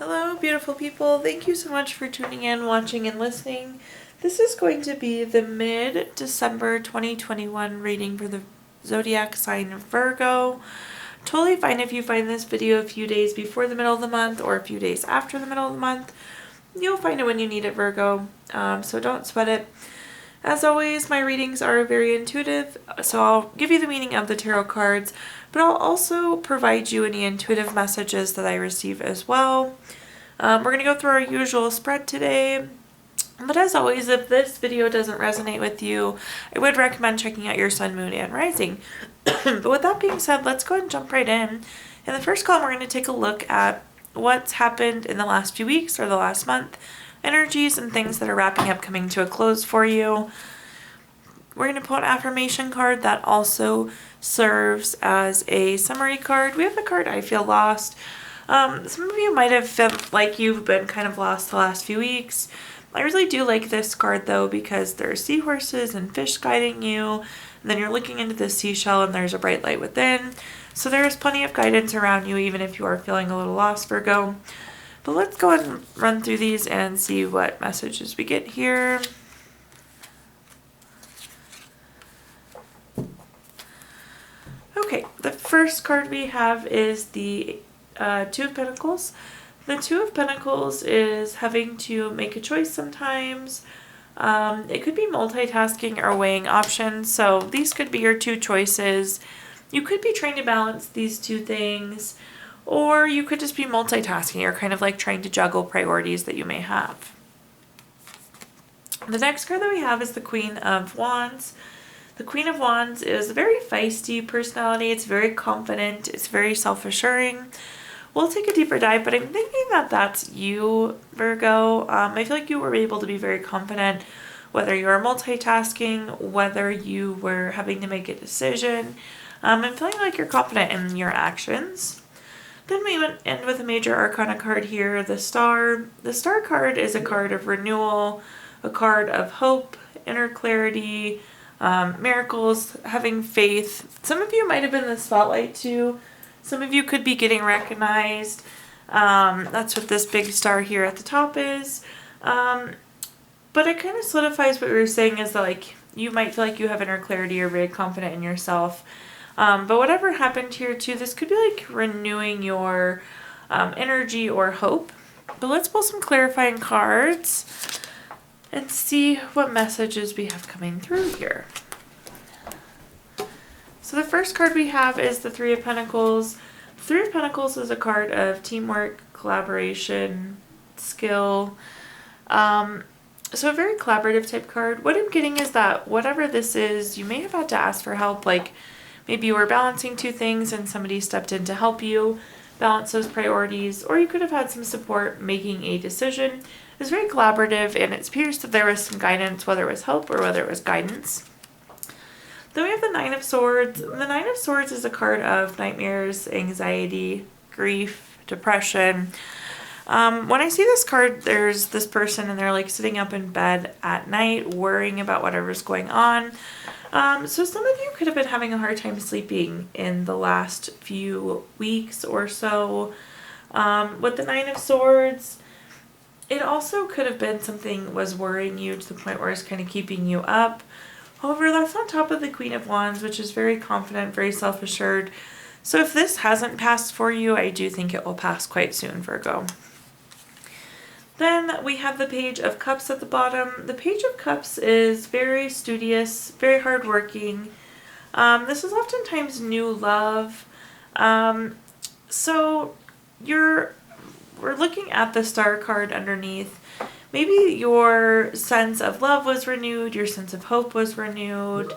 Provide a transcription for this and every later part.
Hello, beautiful people. Thank you so much for tuning in, watching, and listening. This is going to be the mid-December 2021 reading for the zodiac sign of Virgo. Totally fine if you find this video a few days before the middle of the month or a few days after the middle of the month. You'll find it when you need it, Virgo, so don't sweat it. As always, my readings are very intuitive, so I'll give you the meaning of the tarot cards, but I'll also provide you any intuitive messages that I receive as well. We're going to go through our usual spread today, but as always, if this video doesn't resonate with you, I would recommend checking out your sun, moon, and rising. But with that being said, let's go ahead and jump right in. In the first column, we're going to take a look at what's happened in the last few weeks or the last month, energies and things that are wrapping up, coming to a close for you. We're going to pull an affirmation card that also serves as a summary card. We have the card I Feel Lost. Some of you might have felt like you've been kind of lost the last few weeks. I really do like this card though, because there are seahorses and fish guiding you, and then you're looking into the seashell and there's a bright light within. So there is plenty of guidance around you, even if you are feeling a little lost, Virgo. But let's go ahead and run through these and see what messages we get here. Okay, the first card we have is the Two of Pentacles. The Two of Pentacles is having to make a choice sometimes. It could be multitasking or weighing options, so these could be your two choices. You could be trying to balance these two things, or you could just be multitasking or kind of like trying to juggle priorities that you may have. The next card that we have is the Queen of Wands. The Queen of Wands is a very feisty personality. It's very confident. It's very self-assuring. We'll take a deeper dive, but I'm thinking that that's you, Virgo. I feel like you were able to be very confident, whether you were multitasking, whether you were having to make a decision. I'm feeling like you're confident in your actions. Then we end with a major arcana card here, the Star. The Star card is a card of renewal, a card of hope, inner clarity, miracles, having faith. Some of you might have been in the spotlight too. Some of you could be getting recognized. That's what this big star here at the top is. But it kind of solidifies what we were saying, is that like you might feel like you have inner clarity or very confident in yourself. But whatever happened here too, this could be like renewing your energy or hope. But let's pull some clarifying cards and see what messages we have coming through here. So the first card we have is the Three of Pentacles. The Three of Pentacles is a card of teamwork, collaboration, skill. So a very collaborative type card. What I'm getting is that whatever this is, you may have had to ask for help, like maybe you were balancing two things and somebody stepped in to help you balance those priorities, or you could have had some support making a decision. It's very collaborative, and it appears that there was some guidance, whether it was help or whether it was guidance. Then we have the Nine of Swords. The Nine of Swords is a card of nightmares, anxiety, grief, depression. When I see this card, there's this person and they're like sitting up in bed at night worrying about whatever's going on. So some of you could have been having a hard time sleeping in the last few weeks or so. With the Nine of Swords, it also could have been something was worrying you to the point where it's kind of keeping you up. However, that's on top of the Queen of Wands, which is very confident, very self-assured. So if this hasn't passed for you, I do think it will pass quite soon, Virgo. Then we have the Page of Cups at the bottom. The Page of Cups is very studious, very hardworking. This is oftentimes new love. So we're looking at the Star card underneath. Maybe your sense of love was renewed, your sense of hope was renewed.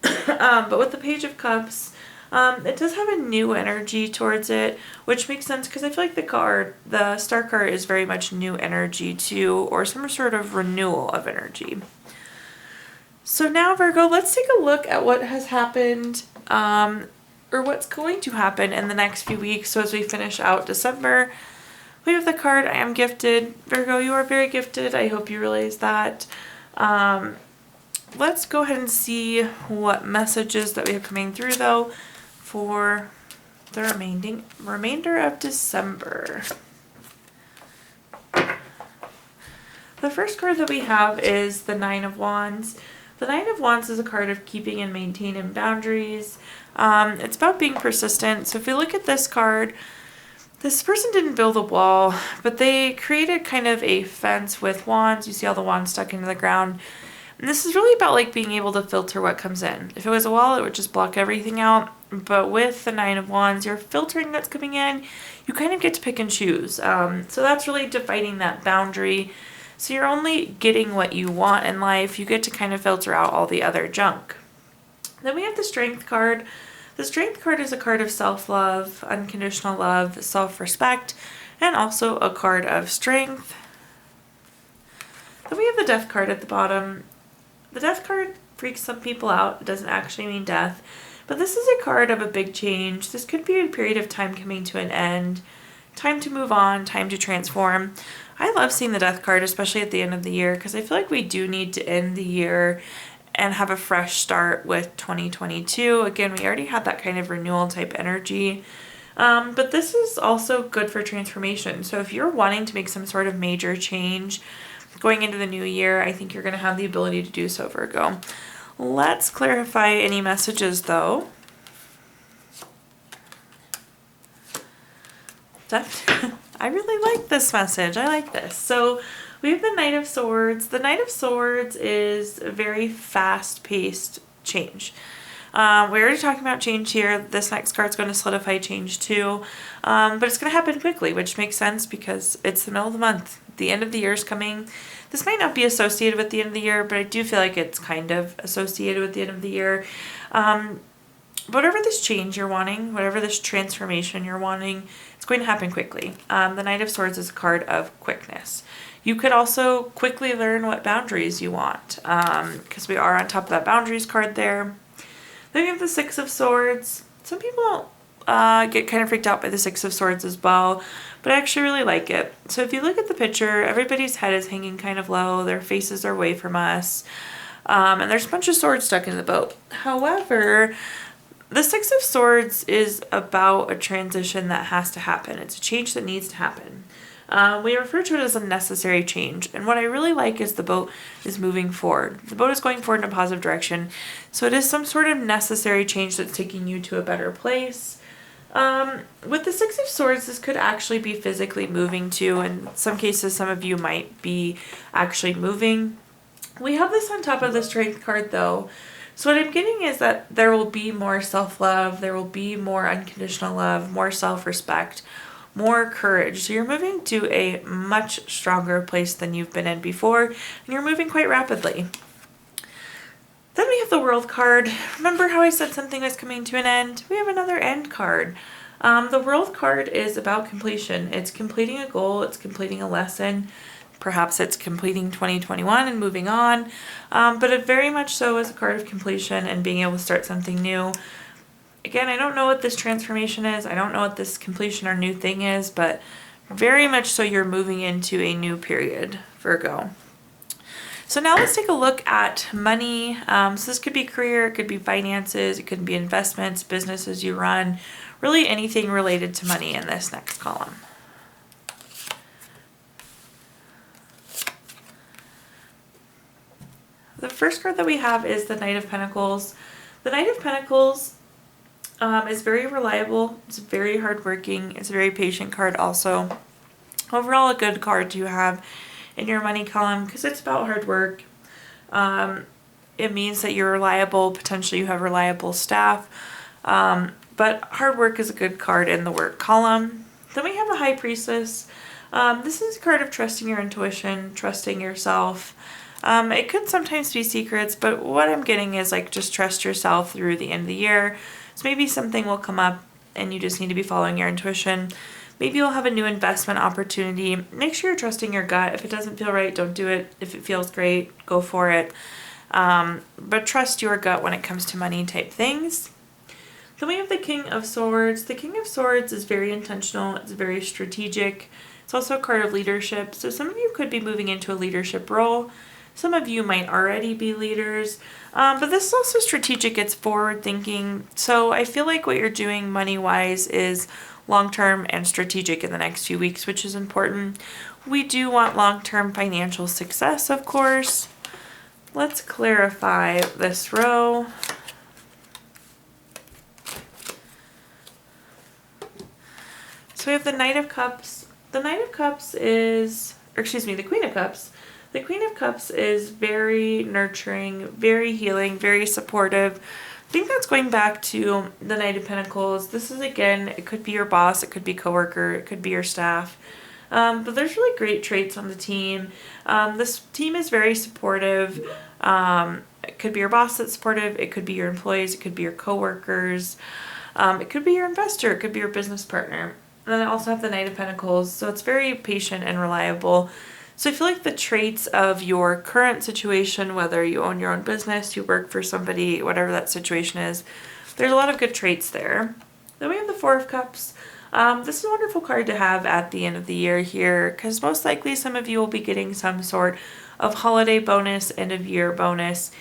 But with the Page of Cups, it does have a new energy towards it, which makes sense because I feel like the Star card is very much new energy too, or some sort of renewal of energy. So now, Virgo, let's take a look at what has happened, or what's going to happen in the next few weeks. So as we finish out December, we have the card, I am gifted. Virgo, you are very gifted. I hope you realize that. Let's go ahead and see what messages that we have coming through, though, for the remainder of December. The first card that we have is the Nine of Wands. The Nine of Wands is a card of keeping and maintaining boundaries. It's about being persistent. So if you look at this card, this person didn't build a wall, but they created kind of a fence with wands. You see all the wands stuck into the ground. And this is really about like being able to filter what comes in. If it was a wall, it would just block everything out. But with the Nine of Wands, you're filtering what's coming in. You kind of get to pick and choose. So that's really defining that boundary. So you're only getting what you want in life. You get to kind of filter out all the other junk. Then we have the Strength card. The Strength card is a card of self-love, unconditional love, self-respect, and also a card of strength. Then we have the Death card at the bottom. The Death card freaks some people out. It doesn't actually mean death. But this is a card of a big change. This could be a period of time coming to an end. Time to move on, time to transform. I love seeing the Death card, especially at the end of the year, because I feel like we do need to end the year and have a fresh start with 2022. Again, we already had that kind of renewal type energy. But this is also good for transformation. So if you're wanting to make some sort of major change going into the new year, I think you're going to have the ability to do so, Virgo. Let's clarify any messages, though. I really like this message. I like this. So we have the Knight of Swords. The Knight of Swords is a very fast-paced change. We already talked about change here. This next card's going to solidify change too. But it's going to happen quickly, which makes sense because it's the middle of the month. The end of the year is coming. This might not be associated with the end of the year, but I do feel like it's kind of associated with the end of the year. Whatever this change you're wanting, whatever this transformation you're wanting, it's going to happen quickly. The Knight of Swords is a card of quickness. You could also quickly learn what boundaries you want, because we are on top of that boundaries card there. Then we have the Six of Swords. Some people get kind of freaked out by the Six of Swords as well, but I actually really like it. So if you look at the picture, everybody's head is hanging kind of low. Their faces are away from us. And there's a bunch of swords stuck in the boat. However, the Six of Swords is about a transition that has to happen. It's a change that needs to happen. We refer to it as a necessary change. And what I really like is the boat is moving forward. The boat is going forward in a positive direction. So it is some sort of necessary change that's taking you to a better place. With the Six of Swords, this could actually be physically moving too. In some cases, some of you might be actually moving. We have this on top of the Strength card though. So what I'm getting is that there will be more self-love, there will be more unconditional love, more self-respect, more courage. So you're moving to a much stronger place than you've been in before, and you're moving quite rapidly. Then we have the World card. Remember how I said something was coming to an end? We have another end card. The World card is about completion. It's completing a goal, it's completing a lesson. Perhaps it's completing 2021 and moving on, but it very much so is a card of completion and being able to start something new. Again, I don't know what this transformation is. I don't know what this completion or new thing is, but very much so you're moving into a new period, Virgo. So now let's take a look at money. So this could be career, it could be finances, it could be investments, businesses you run, really anything related to money in this next column. The first card that we have is the Knight of Pentacles. The Knight of Pentacles is very reliable. It's very hardworking. It's a very patient card also. Overall, a good card to have in your money column because it's about hard work. It means that you're reliable. Potentially you have reliable staff. But hard work is a good card in the work column. Then we have a High Priestess. This is a card of trusting your intuition, trusting yourself. It could sometimes be secrets, but what I'm getting is like just trust yourself through the end of the year. So maybe something will come up and you just need to be following your intuition. Maybe you'll have a new investment opportunity. Make sure you're trusting your gut. If it doesn't feel right, don't do it. If it feels great, go for it. But trust your gut when it comes to money type things. Then we have the King of Swords. The King of Swords is very intentional. It's very strategic. It's also a card of leadership. So some of you could be moving into a leadership role. Some of you might already be leaders, but this is also strategic. It's forward thinking. So I feel like what you're doing money-wise is long-term and strategic in the next few weeks, which is important. We do want long-term financial success, of course. Let's clarify this row. So we have the Knight of Cups. The Knight of Cups is, or excuse me, the Queen of Cups. The Queen of Cups is very nurturing, very healing, very supportive. I think that's going back to the Knight of Pentacles. This is, again, it could be your boss, it could be coworker, it could be your staff. But there's really great traits on the team. This team is very supportive. It could be your boss that's supportive. It could be your employees. It could be your coworkers. It could be your investor. It could be your business partner. And then I also have the Knight of Pentacles. So it's very patient and reliable. So I feel like the traits of your current situation, whether you own your own business, you work for somebody, whatever that situation is, there's a lot of good traits there. Then we have the Four of Cups. This is a wonderful card to have at the end of the year here, because most likely some of you will be getting some sort of holiday bonus, end of year bonus.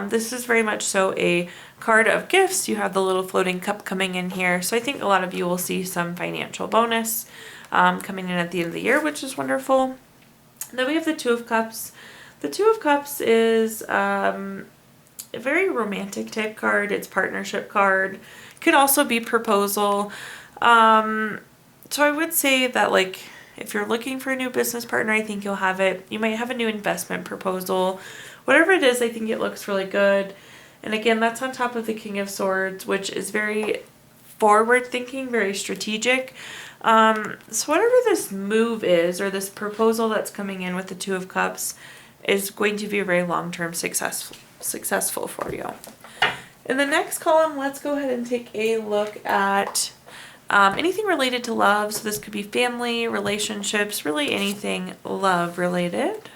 This is very much so a card of gifts. You have the little floating cup coming in here. So I think a lot of you will see some financial bonus coming in at the end of the year, which is wonderful. Then we have the Two of Cups. The Two of Cups is a very romantic type card. It's partnership card. Could also be proposal. So I would say that, like, if you're looking for a new business partner, I think you'll have it. You might have a new investment proposal. Whatever it is, I think it looks really good. And again, that's on top of the King of Swords, which is very forward thinking, very strategic. So whatever this move is, or this proposal that's coming in with the Two of Cups, is going to be a very long-term successful for you. In the next column, let's go ahead and take a look at anything related to love. So this could be family, relationships, really anything love related.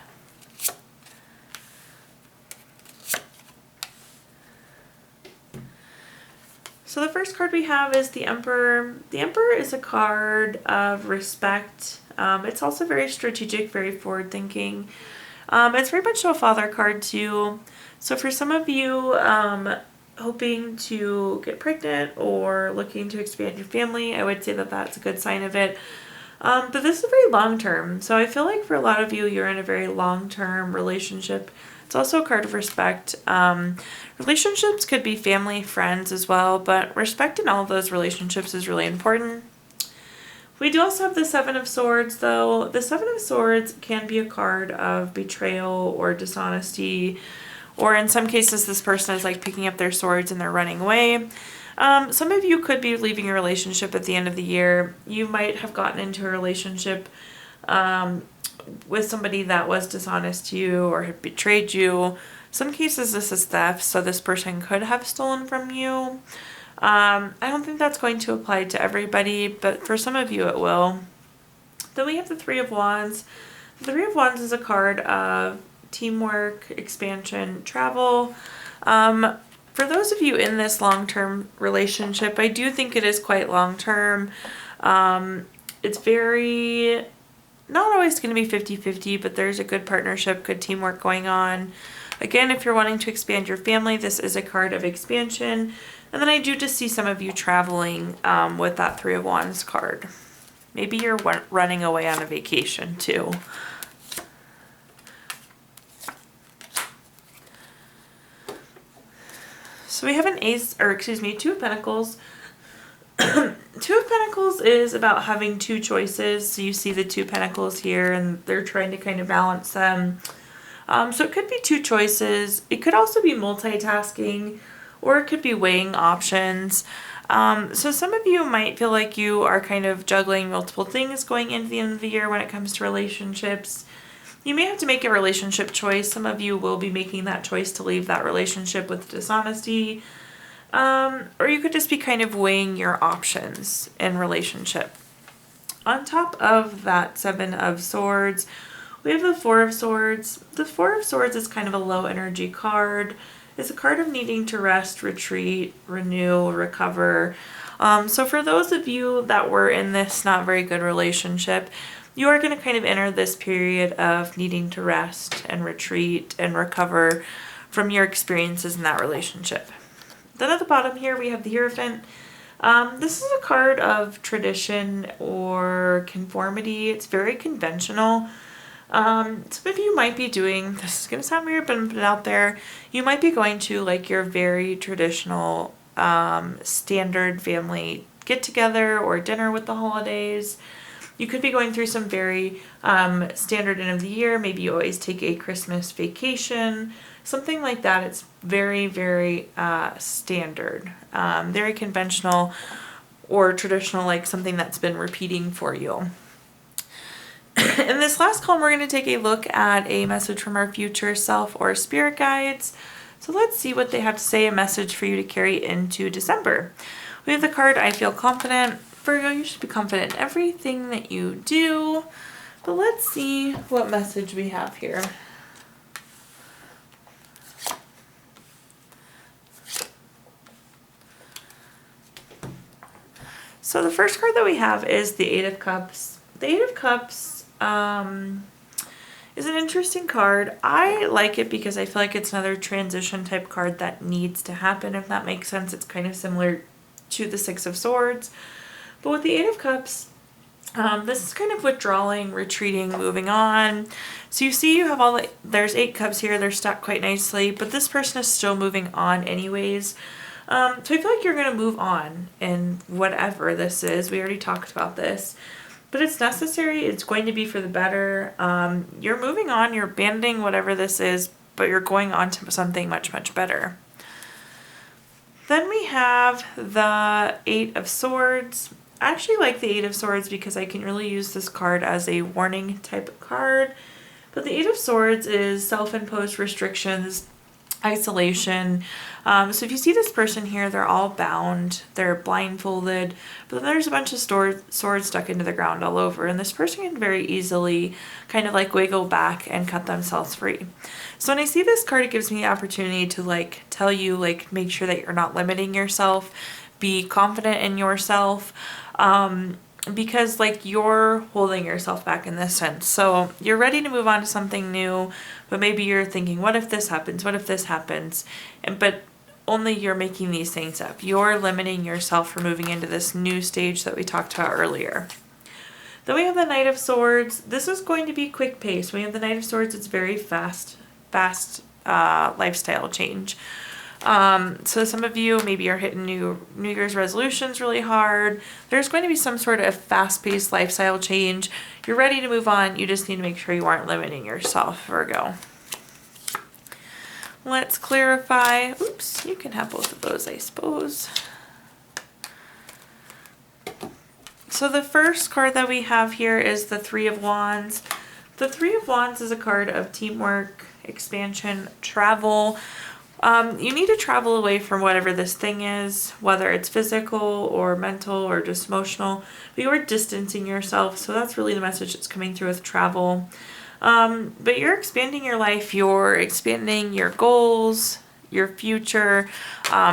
So the first card we have is the Emperor. The Emperor is a card of respect. It's also very strategic, very forward-thinking. It's very much a father card too. So for some of you hoping to get pregnant or looking to expand your family, I would say that that's a good sign of it. But this is very long-term. So I feel like for a lot of you, you're in a very long-term relationship. It's also a card of respect. Relationships could be family, friends as well, but respect in all of those relationships is really important. We do also have the Seven of Swords, though. The Seven of Swords can be a card of betrayal or dishonesty, or in some cases, this person is like picking up their swords and they're running away. Some of you could be leaving a relationship at the end of the year. You might have gotten into a relationship with somebody that was dishonest to you or had betrayed you. Some cases this is theft, so this person could have stolen from you. I don't think that's going to apply to everybody, but for some of you it will. Then we have the Three of Wands. The Three of Wands is a card of teamwork, expansion, travel. For those of you in this long-term relationship, I do think it is quite long-term. It's very, not always going to be 50-50, but there's a good partnership, good teamwork going on. Again, if you're wanting to expand your family, this is a card of expansion. And then I do just see some of you traveling with that Three of Wands card. Maybe you're running away on a vacation too. So we have an Two of Pentacles. Two of Pentacles is about having two choices. So you see the Two Pentacles here and they're trying to kind of balance them. So it could be two choices. It could also be multitasking, or it could be weighing options. So some of you might feel like you are kind of juggling multiple things going into the end of the year when it comes to relationships. You may have to make a relationship choice. Some of you will be making that choice to leave that relationship with dishonesty. Or you could just be kind of weighing your options in relationship. On top of that Seven of Swords, we have the Four of Swords. The Four of Swords is kind of a low energy card. It's a card of needing to rest, retreat, renew, recover. So for those of you that were in this not very good relationship, you are going to kind of enter this period of needing to rest and retreat and recover from your experiences in that relationship. Then at the bottom here, we have the Hierophant. This is a card of tradition or conformity. It's very conventional. Some of you might be doing, this is going to sound weird, but I'm putting it out there, you might be going to like your very traditional standard family get-together or dinner with the holidays. You could be going through some very standard end of the year. Maybe you always take a Christmas vacation, something like that. It's very, very standard, very conventional or traditional, like something that's been repeating for you. In this last column, we're going to take a look at a message from our future self or spirit guides. So let's see what they have to say, a message for you to carry into December. We have the card, I feel confident. Virgo, you should be confident in everything that you do. But let's see what message we have here. So the first card that we have is the Eight of Cups. The Eight of Cups is an interesting card. I like it because I feel like it's another transition type card that needs to happen, if that makes sense. It's kind of similar to the Six of Swords. But with the Eight of Cups, this is kind of withdrawing, retreating, moving on. So you see you have there's 8 cups here. They're stacked quite nicely, but this person is still moving on anyways. So I feel like you're going to move on in whatever this is. We already talked about this. But it's necessary. It's going to be for the better. You're moving on. You're abandoning whatever this is, but you're going on to something much, much better. Then we have the Eight of Swords. I actually like the Eight of Swords because I can really use this card as a warning type of card. But the Eight of Swords is self-imposed restrictions, isolation. So if you see this person here, they're all bound, they're blindfolded, but then there's a bunch of swords stuck into the ground all over, and this person can very easily kind of like wiggle back and cut themselves free. So when I see this card, it gives me the opportunity to like tell you, like, make sure that you're not limiting yourself, be confident in yourself, because like you're holding yourself back in this sense. So you're ready to move on to something new, but maybe you're thinking, what if this happens? What if this happens? But only you're making these things up. You're limiting yourself from moving into this new stage that we talked about earlier. Then we have the Knight of Swords. This is going to be quick pace. We have the Knight of Swords. It's very fast lifestyle change. So some of you maybe are hitting New Year's resolutions really hard. There's going to be some sort of fast-paced lifestyle change. You're ready to move on. You just need to make sure you aren't limiting yourself, Virgo. Let's clarify. Oops, you can have both of those, I suppose. So the first card that we have here is the Three of Wands. The Three of Wands is a card of teamwork, expansion, travel. You need to travel away from whatever this thing is, whether it's physical or mental or just emotional, but you're distancing yourself. So that's really the message that's coming through with travel. But you're expanding your life, you're expanding your goals, your future.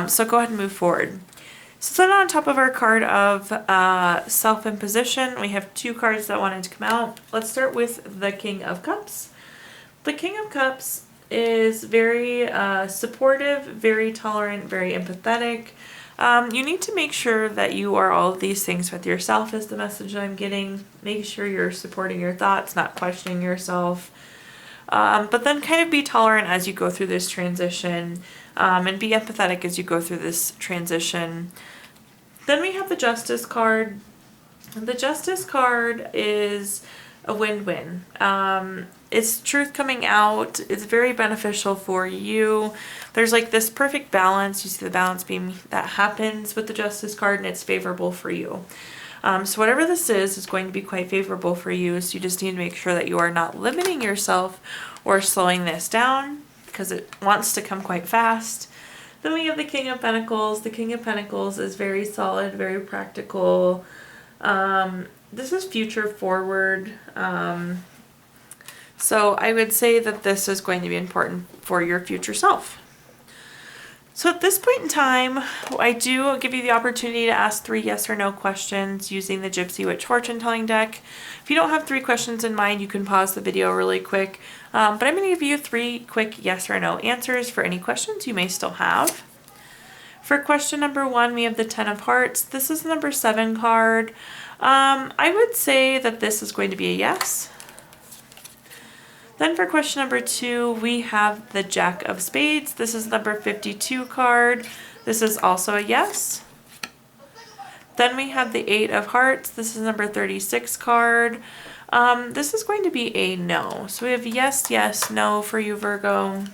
So go ahead and move forward. So then on top of our card of self-imposition, we have 2 cards that wanted to come out. Let's start with the King of Cups. The King of Cups is very supportive, very tolerant, very empathetic. You need to make sure that you are all of these things with yourself is the message I'm getting. Make sure you're supporting your thoughts, not questioning yourself. But then kind of be tolerant as you go through this transition, and be empathetic as you go through this transition. Then we have the Justice card. The Justice card is a win-win. It's truth coming out. It's very beneficial for you. There's like this perfect balance. You see the balance beam that happens with the Justice card, and it's favorable for you. So whatever this is going to be quite favorable for you. So you just need to make sure that you are not limiting yourself or slowing this down because it wants to come quite fast. Then we have the King of Pentacles. The King of Pentacles is very solid, very practical. This is future forward. So I would say that this is going to be important for your future self. So at this point in time, I do give you the opportunity to ask 3 yes or no questions using the Gypsy Witch Fortune Telling deck. If you don't have 3 questions in mind, you can pause the video really quick. But I'm going to give you 3 quick yes or no answers for any questions you may still have. For question number 1, we have the 10 of Hearts. This is the number 7 card. I would say that this is going to be a yes. Then for question number 2, we have the Jack of Spades. This is number 52 card. This is also a yes. Then we have the 8 of Hearts. This is number 36 card. This is going to be a no. So we have yes, yes, no for you, Virgo.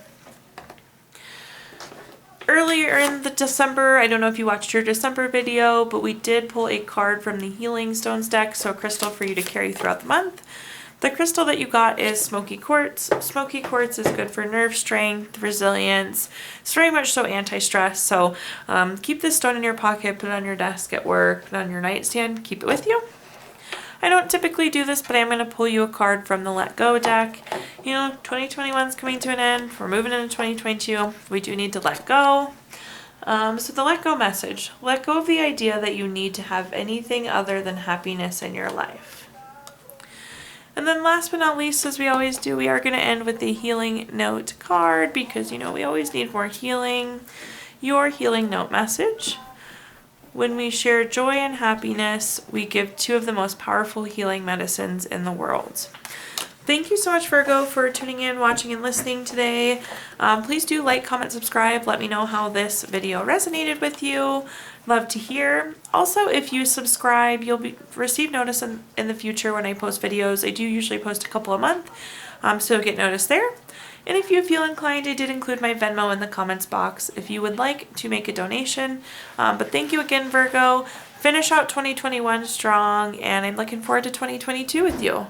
Earlier in the December, I don't know if you watched your December video, but we did pull a card from the Healing Stones deck, so a crystal for you to carry throughout the month. The crystal that you got is Smoky Quartz. Smoky Quartz is good for nerve strength, resilience. It's very much so anti-stress, so keep this stone in your pocket, put it on your desk at work, put it on your nightstand, keep it with you. I don't typically do this, but I'm going to pull you a card from the Let Go deck. You know, 2021 is coming to an end. We're moving into 2022. We do need to let go. So the Let Go message. Let go of the idea that you need to have anything other than happiness in your life. And then last but not least, as we always do, we are going to end with the Healing Note card because, you know, we always need more healing. Your Healing Note message. When we share joy and happiness, we give 2 of the most powerful healing medicines in the world. Thank you so much, Virgo, for tuning in, watching, and listening today. Please do like, comment, subscribe. Let me know how this video resonated with you. Love to hear. Also, if you subscribe, you'll receive notice in the future when I post videos. I do usually post a couple a month, so you'll get notice there. And if you feel inclined, I did include my Venmo in the comments box if you would like to make a donation. But thank you again, Virgo. Finish out 2021 strong, and I'm looking forward to 2022 with you.